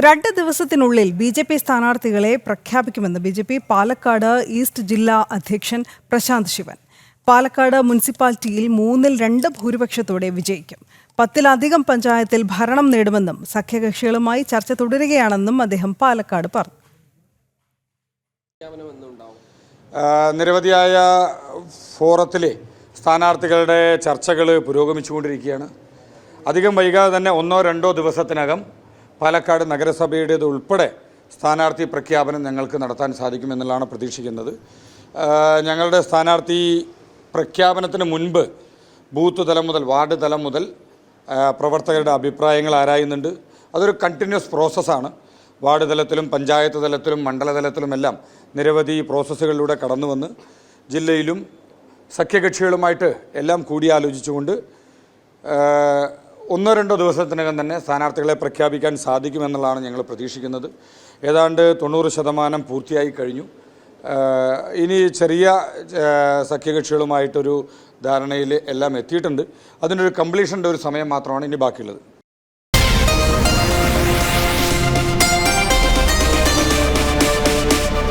2 ദിവസത്തിനുള്ളിൽ ബി.ജെ.പി. സ്ഥാനാർത്ഥികളെ പ്രഖ്യാപിക്കുമെന്ന് ബി.ജെ.പി. പാലക്കാട് ഈസ്റ്റ് ജില്ലാ അധ്യക്ഷൻ പ്രശാന്ത് ശിവൻ. പാലക്കാട് മുനിസിപ്പാലിറ്റിയിൽ 3-2 ഭൂരിപക്ഷത്തോടെ വിജയിക്കും. 10-ലധികം പഞ്ചായത്തിൽ ഭരണം നേടുമെന്നും സഖ്യകക്ഷികളുമായി ചർച്ച തുടരുകയാണെന്നും അദ്ദേഹം പാലക്കാട് പറഞ്ഞു. നിരവധിയായ ഫോറത്തിലെ സ്ഥാനാർത്ഥികളുടെ ചർച്ചകൾ പുരോഗമിച്ചുകൊണ്ടിരിക്കുകയാണ്. അധികം വൈകാതെ തന്നെ 1-2 ദിവസത്തിനകം പാലക്കാട് നഗരസഭയുടേത് ഉൾപ്പെടെ സ്ഥാനാർത്ഥി പ്രഖ്യാപനം ഞങ്ങൾക്ക് നടത്താൻ സാധിക്കുമെന്നുള്ളതാണ് പ്രതീക്ഷിക്കുന്നത്. ഞങ്ങളുടെ സ്ഥാനാർത്ഥി പ്രഖ്യാപനത്തിന് മുൻപ് ബൂത്ത് തലം മുതൽ വാർഡ് തലം മുതൽ പ്രവർത്തകരുടെ അഭിപ്രായങ്ങൾ ആരായുന്നുണ്ട്. അതൊരു കണ്ടിന്യൂസ് പ്രോസസ്സാണ്. വാർഡ് തലത്തിലും പഞ്ചായത്ത് തലത്തിലും മണ്ഡല തലത്തിലുമെല്ലാം നിരവധി പ്രോസസ്സുകളിലൂടെ കടന്നു വന്ന് ജില്ലയിലും സഖ്യകക്ഷികളുമായിട്ട് എല്ലാം കൂടിയാലോചിച്ചുകൊണ്ട് 1-2 ദിവസത്തിനകം തന്നെ സ്ഥാനാർത്ഥികളെ പ്രഖ്യാപിക്കാൻ സാധിക്കുമെന്നുള്ളതാണ് ഞങ്ങൾ പ്രതീക്ഷിക്കുന്നത്. ഏതാണ്ട് 90% പൂർത്തിയായി കഴിഞ്ഞു. ഇനി ചെറിയ സഖ്യകക്ഷികളുമായിട്ടൊരു ധാരണയിൽ എല്ലാം എത്തിയിട്ടുണ്ട്. അതിനൊരു കംപ്ലീഷൻ്റെ ഒരു സമയം മാത്രമാണ് ഇനി ബാക്കിയുള്ളത്.